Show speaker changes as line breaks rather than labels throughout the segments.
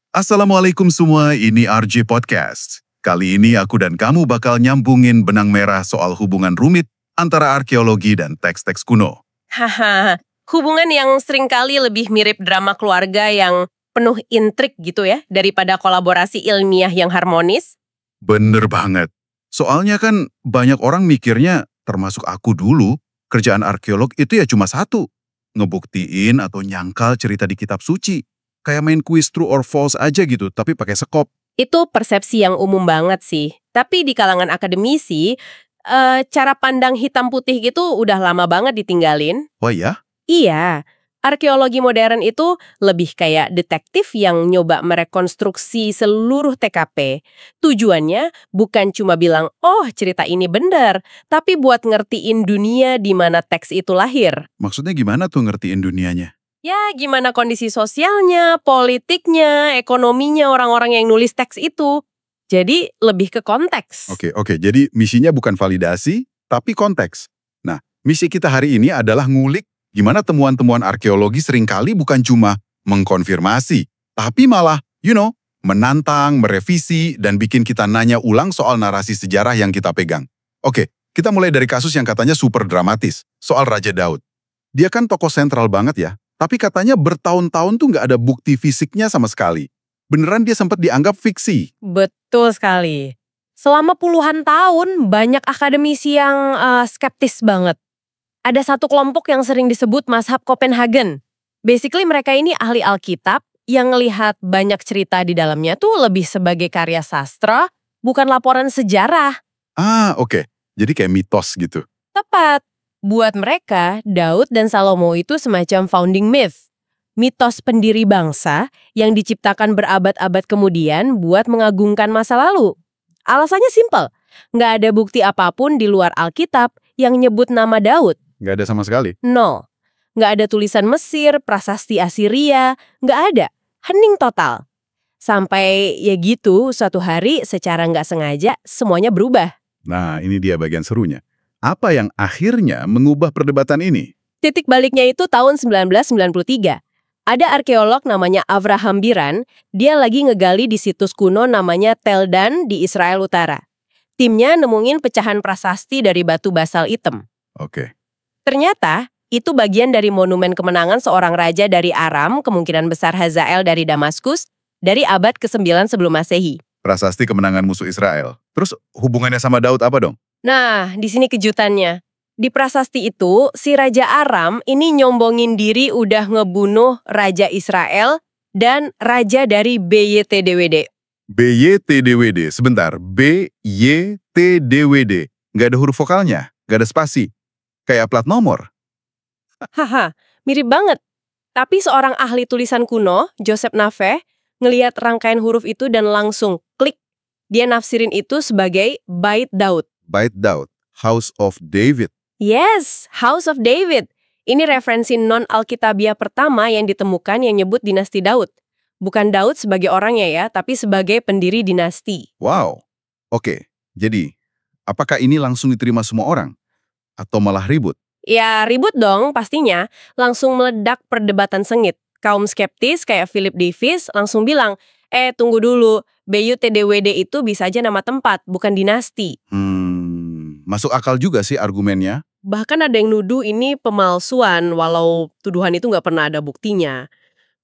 Assalamualaikum semua, ini RJ Podcast. Kali ini aku dan kamu bakal nyambungin benang merah soal hubungan rumit antara arkeologi dan teks-teks kuno.
Haha, hubungan yang seringkali lebih mirip drama keluarga yang penuh intrik gitu ya, daripada kolaborasi ilmiah yang harmonis.
Bener banget. Soalnya kan banyak orang mikirnya, termasuk aku dulu, kerjaan arkeolog itu ya cuma satu. Ngebuktiin atau nyangkal cerita di kitab suci. Kayak main kuis true or false aja gitu, tapi pakai sekop.
Itu persepsi yang umum banget sih. Tapi di kalangan akademisi, cara pandang hitam putih gitu udah lama banget ditinggalin.
Wah ya?
Iya, arkeologi modern itu lebih kayak detektif yang nyoba merekonstruksi seluruh TKP. Tujuannya bukan cuma bilang, oh cerita ini bener, tapi buat ngertiin dunia di mana teks itu lahir.
Maksudnya gimana tuh ngertiin dunianya?
Ya, gimana kondisi sosialnya, politiknya, ekonominya orang-orang yang nulis teks itu. Jadi, lebih ke konteks.
Oke. Jadi misinya bukan validasi, tapi konteks. Nah, misi kita hari ini adalah ngulik gimana temuan-temuan arkeologi seringkali bukan cuma mengkonfirmasi, tapi malah, menantang, merevisi, dan bikin kita nanya ulang soal narasi sejarah yang kita pegang. Oke, kita mulai dari kasus yang katanya super dramatis, soal Raja Daud. Dia kan tokoh sentral banget ya, tapi katanya bertahun-tahun tuh nggak ada bukti fisiknya sama sekali. Beneran dia sempat dianggap fiksi.
Betul sekali. Selama puluhan tahun, banyak akademisi yang skeptis banget. Ada satu kelompok yang sering disebut mazhab Copenhagen. Basically mereka ini ahli Alkitab yang ngelihat banyak cerita di dalamnya tuh lebih sebagai karya sastra, bukan laporan sejarah.
Oke. Jadi kayak mitos gitu.
Tepat. Buat mereka, Daud dan Salomo itu semacam founding myth. Mitos pendiri bangsa yang diciptakan berabad-abad kemudian buat mengagungkan masa lalu. Alasannya simpel, nggak ada bukti apapun di luar Alkitab yang nyebut nama Daud.
Nggak ada sama sekali?
Nol. Nggak ada tulisan Mesir, prasasti Assyria, nggak ada. Hening total. Sampai ya gitu, suatu hari secara nggak sengaja semuanya berubah.
Nah, ini dia bagian serunya. Apa yang akhirnya mengubah perdebatan ini?
Titik baliknya itu tahun 1993. Ada arkeolog namanya Avraham Biran, dia lagi ngegali di situs kuno namanya Tel Dan di Israel Utara. Timnya nemuin pecahan prasasti dari batu basal hitam.
Oke.
Ternyata, itu bagian dari monumen kemenangan seorang raja dari Aram, kemungkinan besar Hazael dari Damaskus, dari abad ke-9 sebelum Masehi.
Prasasti kemenangan musuh Israel. Terus hubungannya sama Daud apa dong?
Nah, di sini kejutannya. Di prasasti itu, si Raja Aram ini nyombongin diri udah ngebunuh Raja Israel dan Raja dari BYTDWD.
BYTDWD, sebentar. BYTDWD. Nggak ada huruf vokalnya, nggak ada spasi. Kayak plat nomor.
Haha, mirip banget. Tapi seorang ahli tulisan kuno, Joseph Nave, ngelihat rangkaian huruf itu dan langsung klik. Dia nafsirin itu sebagai Bait Daud.
Bait Daud, House of David.
Yes, House of David. Ini referensi non-Alkitabiah pertama yang ditemukan yang nyebut dinasti Daud. Bukan Daud sebagai orangnya ya, tapi sebagai pendiri dinasti.
Wow. Oke, jadi apakah ini langsung diterima semua orang? Atau malah ribut?
Ya ribut dong pastinya, langsung meledak perdebatan sengit. Kaum skeptis kayak Philip Davis langsung bilang, tunggu dulu, BYTDWD itu bisa aja nama tempat, bukan dinasti.
Masuk akal juga sih argumennya.
Bahkan ada yang nuduh ini pemalsuan, walau tuduhan itu nggak pernah ada buktinya.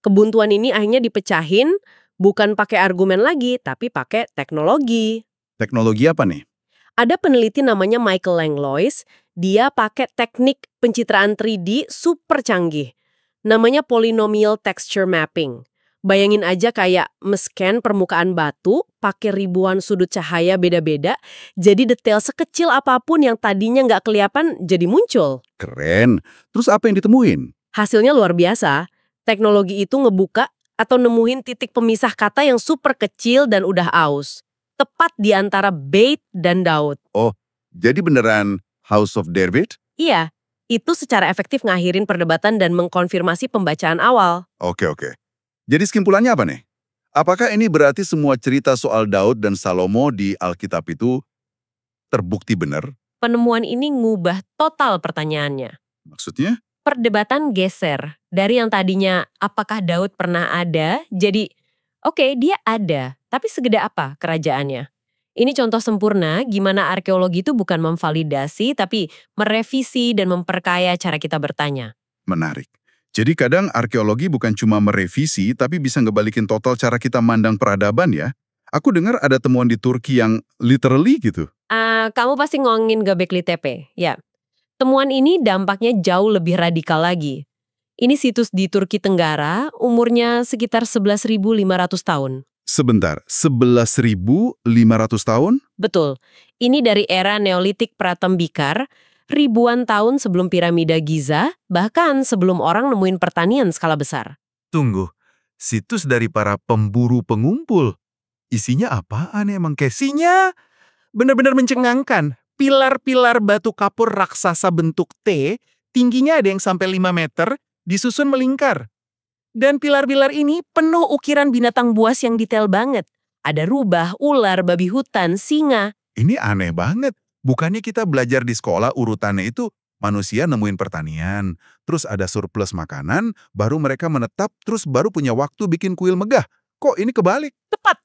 Kebuntuan ini akhirnya dipecahin, bukan pakai argumen lagi, tapi pakai teknologi.
Teknologi apa nih?
Ada peneliti namanya Michael Langlois, dia pakai teknik pencitraan 3D super canggih. Namanya polynomial texture mapping. Bayangin aja kayak men-scan permukaan batu, pakai ribuan sudut cahaya beda-beda, jadi detail sekecil apapun yang tadinya nggak kelihatan jadi muncul.
Keren. Terus apa yang ditemuin?
Hasilnya luar biasa. Teknologi itu ngebuka atau nemuin titik pemisah kata yang super kecil dan udah aus. Tepat di antara Bait dan Daud.
Oh, jadi beneran House of David?
Iya, itu secara efektif ngakhirin perdebatan dan mengkonfirmasi pembacaan awal.
Oke. Jadi kesimpulannya apa nih? Apakah ini berarti semua cerita soal Daud dan Salomo di Alkitab itu terbukti benar?
Penemuan ini ngubah total pertanyaannya.
Maksudnya?
Perdebatan geser dari yang tadinya apakah Daud pernah ada, jadi Oke, dia ada, tapi segede apa kerajaannya? Ini contoh sempurna gimana arkeologi itu bukan memvalidasi, tapi merevisi dan memperkaya cara kita bertanya.
Menarik. Jadi kadang arkeologi bukan cuma merevisi, tapi bisa ngebalikin total cara kita mandang peradaban ya. Aku dengar ada temuan di Turki yang literally gitu.
Kamu pasti ngomongin Göbekli Tepe, ya. Temuan ini dampaknya jauh lebih radikal lagi. Ini situs di Turki Tenggara, umurnya sekitar 11.500 tahun.
Sebentar, 11.500 tahun?
Betul, ini dari era Neolitik Pratembikar, ribuan tahun sebelum piramida Giza, bahkan sebelum orang nemuin pertanian skala besar.
Tunggu, situs dari para pemburu pengumpul. Isinya apaan emang Isinya benar-benar mencengangkan. Pilar-pilar batu kapur raksasa bentuk T, tingginya ada yang sampai 5 meter, disusun melingkar.
Dan pilar-pilar ini penuh ukiran binatang buas yang detail banget. Ada rubah, ular, babi hutan, singa.
Ini aneh banget. Bukannya kita belajar di sekolah urutannya itu manusia nemuin pertanian, terus ada surplus makanan, baru mereka menetap, terus baru punya waktu bikin kuil megah. Kok ini kebalik?
Tepat.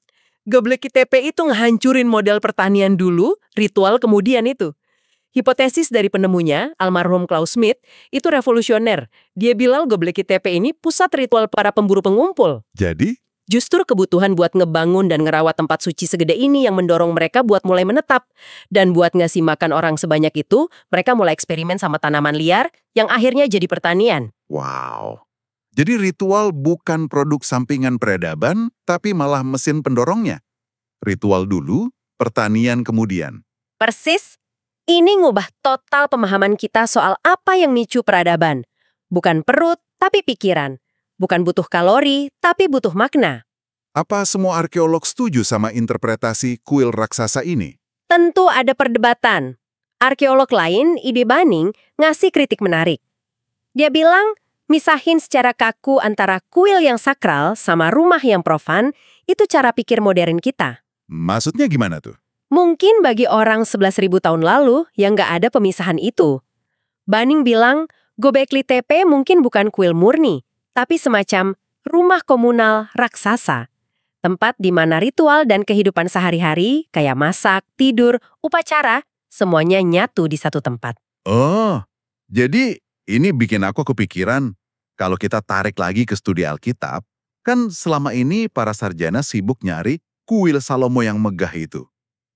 Göbekli Tepe itu ngehancurin model pertanian dulu, ritual kemudian itu. Hipotesis dari penemunya, almarhum Klaus Schmidt, itu revolusioner. Dia bilang Göbekli Tepe ini pusat ritual para pemburu pengumpul.
Jadi?
Justru kebutuhan buat ngebangun dan ngerawat tempat suci segede ini yang mendorong mereka buat mulai menetap. Dan buat ngasih makan orang sebanyak itu, mereka mulai eksperimen sama tanaman liar yang akhirnya jadi pertanian.
Wow. Jadi ritual bukan produk sampingan peradaban, tapi malah mesin pendorongnya. Ritual dulu, pertanian kemudian.
Persis. Ini ngubah total pemahaman kita soal apa yang micu peradaban. Bukan perut, tapi pikiran. Bukan butuh kalori, tapi butuh makna.
Apa semua arkeolog setuju sama interpretasi kuil raksasa ini?
Tentu ada perdebatan. Arkeolog lain, Ide Baning, ngasih kritik menarik. Dia bilang, misahin secara kaku antara kuil yang sakral sama rumah yang profan, itu cara pikir modern kita.
Maksudnya gimana tuh?
Mungkin bagi orang 11.000 tahun lalu yang nggak ada pemisahan itu. Baning bilang, Göbekli Tepe mungkin bukan kuil murni, tapi semacam rumah komunal raksasa. Tempat di mana ritual dan kehidupan sehari-hari, kayak masak, tidur, upacara, semuanya nyatu di satu tempat.
Oh, jadi ini bikin aku kepikiran, kalau kita tarik lagi ke studi Alkitab, kan selama ini para sarjana sibuk nyari kuil Salomo yang megah itu.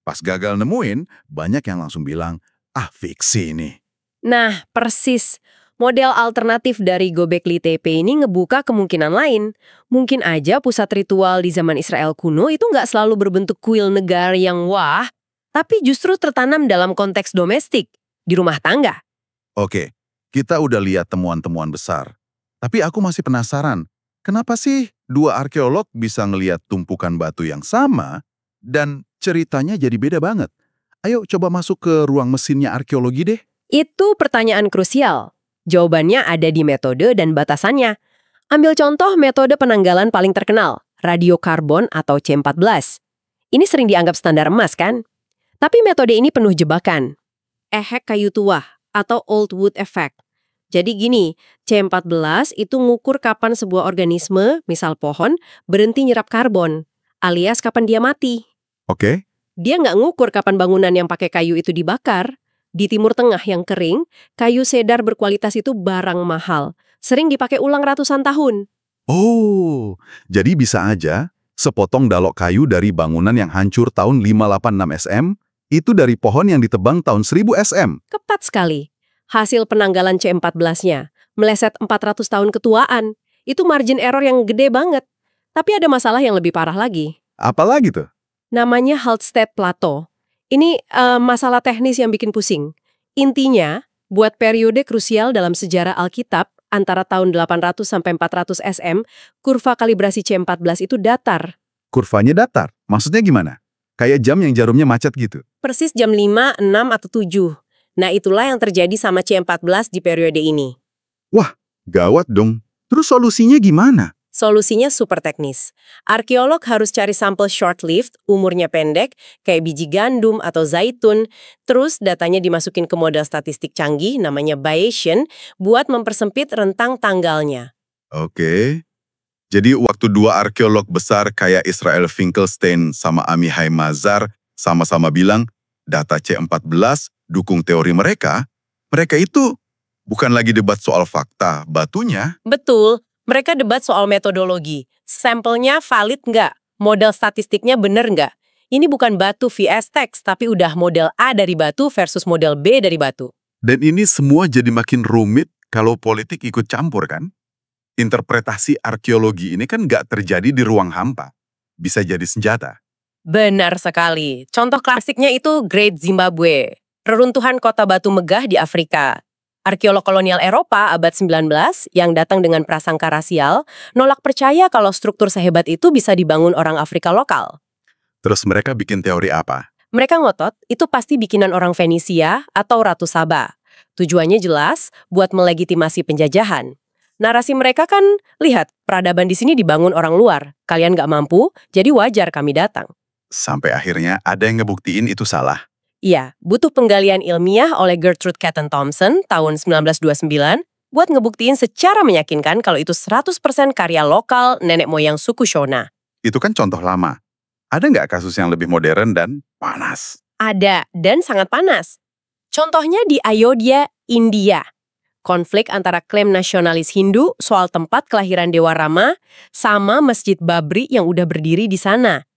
Pas gagal nemuin, banyak yang langsung bilang, fiksi ini.
Nah, persis. Model alternatif dari Göbekli Tepe ini ngebuka kemungkinan lain. Mungkin aja pusat ritual di zaman Israel kuno itu nggak selalu berbentuk kuil negara yang wah, tapi justru tertanam dalam konteks domestik, di rumah tangga.
Oke, kita udah lihat temuan-temuan besar. Tapi aku masih penasaran, kenapa sih dua arkeolog bisa ngelihat tumpukan batu yang sama dan ceritanya jadi beda banget? Ayo coba masuk ke ruang mesinnya arkeologi deh.
Itu pertanyaan krusial. Jawabannya ada di metode dan batasannya. Ambil contoh metode penanggalan paling terkenal, radiokarbon atau C14. Ini sering dianggap standar emas kan? Tapi metode ini penuh jebakan. Ehek kayu tua atau old wood effect. Jadi gini, C14 itu ngukur kapan sebuah organisme, misal pohon, berhenti nyerap karbon, alias kapan dia mati.
Oke.
Dia nggak ngukur kapan bangunan yang pakai kayu itu dibakar. Di Timur Tengah yang kering, kayu cedar berkualitas itu barang mahal. Sering dipakai ulang ratusan tahun.
Oh, jadi bisa aja sepotong dalok kayu dari bangunan yang hancur tahun 586 SM, itu dari pohon yang ditebang tahun 1000 SM.
Kepat sekali. Hasil penanggalan C14-nya, meleset 400 tahun ketuaan. Itu margin error yang gede banget. Tapi ada masalah yang lebih parah lagi.
Apalagi tuh?
Namanya Hallstatt Plateau. Ini masalah teknis yang bikin pusing. Intinya, buat periode krusial dalam sejarah Alkitab, antara tahun 800 sampai 400 SM, kurva kalibrasi C14 itu datar.
Kurvanya datar? Maksudnya gimana? Kayak jam yang jarumnya macet gitu?
Persis jam 5, 6, atau 7. Nah, itulah yang terjadi sama C14 di periode ini.
Wah, gawat dong. Terus solusinya gimana?
Solusinya super teknis. Arkeolog harus cari sampel short-lived, umurnya pendek, kayak biji gandum atau zaitun. Terus datanya dimasukin ke model statistik canggih, namanya Bayesian, buat mempersempit rentang tanggalnya.
Oke. Jadi waktu dua arkeolog besar kayak Israel Finkelstein sama Amihai Mazar sama-sama bilang data C14 dukung teori mereka, mereka itu bukan lagi debat soal fakta, batunya.
Betul, mereka debat soal metodologi. Sampelnya valid nggak? Model statistiknya bener nggak? Ini bukan batu vs teks, tapi udah model A dari batu versus model B dari batu.
Dan ini semua jadi makin rumit kalau politik ikut campur kan? Interpretasi arkeologi ini kan nggak terjadi di ruang hampa. Bisa jadi senjata.
Benar sekali. Contoh klasiknya itu Great Zimbabwe, reruntuhan kota batu megah di Afrika. Arkeolog kolonial Eropa abad 19 yang datang dengan prasangka rasial nolak percaya kalau struktur sehebat itu bisa dibangun orang Afrika lokal.
Terus mereka bikin teori apa?
Mereka ngotot itu pasti bikinan orang Fenisia atau Ratu Saba. Tujuannya jelas buat melegitimasi penjajahan. Narasi mereka kan, lihat, peradaban di sini dibangun orang luar. Kalian nggak mampu, jadi wajar kami datang.
Sampai akhirnya ada yang ngebuktiin itu salah.
Iya, butuh penggalian ilmiah oleh Gertrude Catton Thompson tahun 1929 buat ngebuktiin secara meyakinkan kalau itu 100% karya lokal nenek moyang suku Shona.
Itu kan contoh lama. Ada nggak kasus yang lebih modern dan panas?
Ada, dan sangat panas. Contohnya di Ayodhya, India. Konflik antara klaim nasionalis Hindu soal tempat kelahiran Dewa Rama sama Masjid Babri yang udah berdiri di sana.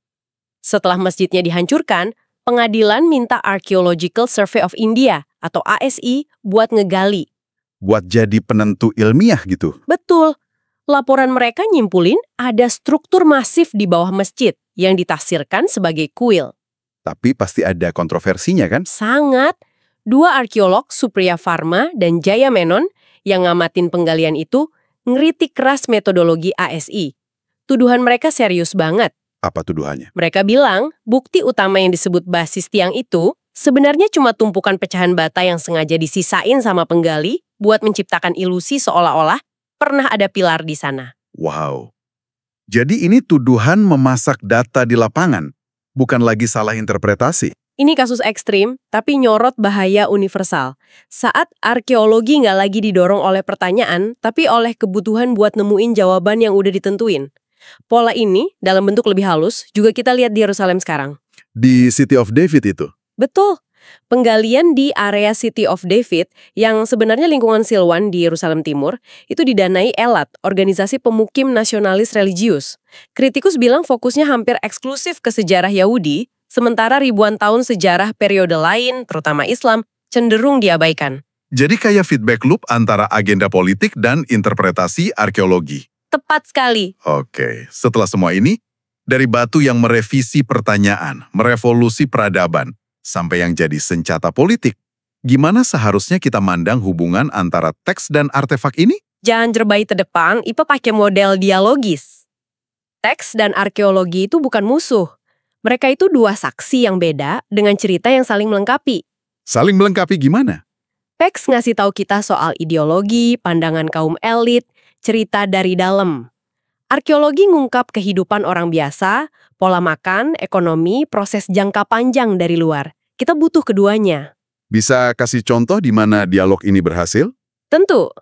Setelah masjidnya dihancurkan, pengadilan minta Archaeological Survey of India atau ASI buat ngegali.
Buat jadi penentu ilmiah gitu?
Betul. Laporan mereka nyimpulin ada struktur masif di bawah masjid yang ditafsirkan sebagai kuil.
Tapi pasti ada kontroversinya kan?
Sangat. Dua arkeolog, Supriya Varma dan Jaya Menon, yang ngamatin penggalian itu, ngeritik keras metodologi ASI. Tuduhan mereka serius banget.
Apa tuduhannya?
Mereka bilang, bukti utama yang disebut basis tiang itu sebenarnya cuma tumpukan pecahan bata yang sengaja disisain sama penggali buat menciptakan ilusi seolah-olah pernah ada pilar di sana.
Wow. Jadi ini tuduhan memasak data di lapangan, bukan lagi salah interpretasi.
Ini kasus ekstrim, tapi nyorot bahaya universal. Saat arkeologi nggak lagi didorong oleh pertanyaan, tapi oleh kebutuhan buat nemuin jawaban yang udah ditentuin. Pola ini, dalam bentuk lebih halus, juga kita lihat di Yerusalem sekarang.
Di City of David itu?
Betul. Penggalian di area City of David, yang sebenarnya lingkungan Silwan di Yerusalem Timur, itu didanai Elat, organisasi pemukim nasionalis religius. Kritikus bilang fokusnya hampir eksklusif ke sejarah Yahudi, sementara ribuan tahun sejarah periode lain, terutama Islam, cenderung diabaikan.
Jadi kayak feedback loop antara agenda politik dan interpretasi arkeologi.
Tepat sekali.
Oke, setelah semua ini, dari batu yang merevisi pertanyaan, merevolusi peradaban, sampai yang jadi senjata politik, gimana seharusnya kita mandang hubungan antara teks dan artefak ini?
Jangan jerbai ke depan, IPA pakai model dialogis. Teks dan arkeologi itu bukan musuh. Mereka itu dua saksi yang beda dengan cerita yang saling melengkapi.
Saling melengkapi gimana?
Teks ngasih tahu kita soal ideologi, pandangan kaum elit, cerita dari dalam. Arkeologi ngungkap kehidupan orang biasa, pola makan, ekonomi, proses jangka panjang dari luar. Kita butuh keduanya.
Bisa kasih contoh di mana dialog ini berhasil?
Tentu.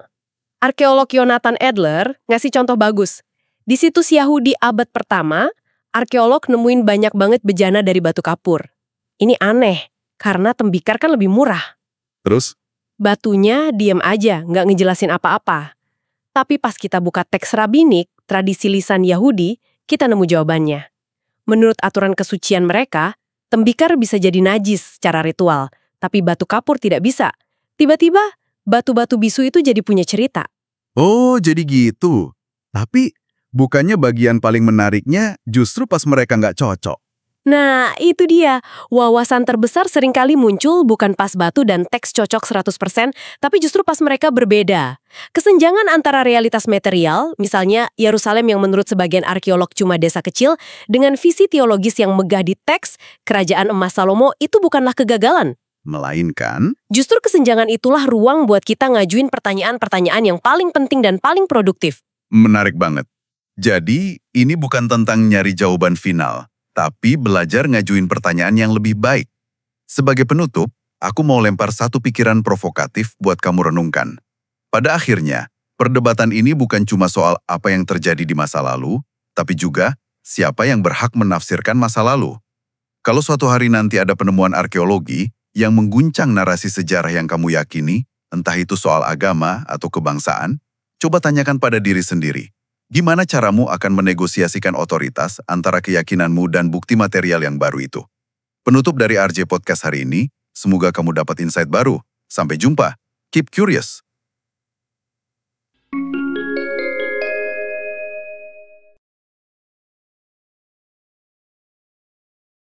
Arkeolog Jonathan Adler ngasih contoh bagus. Di situs Yahudi abad pertama, arkeolog nemuin banyak banget bejana dari batu kapur. Ini aneh, karena tembikar kan lebih murah.
Terus?
Batunya diem aja, nggak ngejelasin apa-apa. Tapi pas kita buka teks rabbinik, tradisi lisan Yahudi, kita nemu jawabannya. Menurut aturan kesucian mereka, tembikar bisa jadi najis secara ritual, tapi batu kapur tidak bisa. Tiba-tiba, batu-batu bisu itu jadi punya cerita.
Oh, jadi gitu. Tapi bukannya bagian paling menariknya justru pas mereka nggak cocok.
Nah, itu dia. Wawasan terbesar seringkali muncul bukan pas batu dan teks cocok 100%, tapi justru pas mereka berbeda. Kesenjangan antara realitas material, misalnya Yerusalem yang menurut sebagian arkeolog cuma desa kecil, dengan visi teologis yang megah di teks, kerajaan emas Salomo itu bukanlah kegagalan.
Melainkan,
Justru kesenjangan itulah ruang buat kita ngajuin pertanyaan-pertanyaan yang paling penting dan paling produktif.
menarik banget. Jadi, ini bukan tentang nyari jawaban final, tapi belajar ngajuin pertanyaan yang lebih baik. Sebagai penutup, aku mau lempar satu pikiran provokatif buat kamu renungkan. Pada akhirnya, Perdebatan ini bukan cuma soal apa yang terjadi di masa lalu, tapi juga siapa yang berhak menafsirkan masa lalu. Kalau suatu hari nanti ada penemuan arkeologi yang mengguncang narasi sejarah yang kamu yakini, entah itu soal agama atau kebangsaan, coba tanyakan pada diri sendiri, gimana caramu akan menegosiasikan otoritas antara keyakinanmu dan bukti material yang baru itu? Penutup dari RJ Podcast hari ini, semoga kamu dapat insight baru. Sampai jumpa. Keep curious.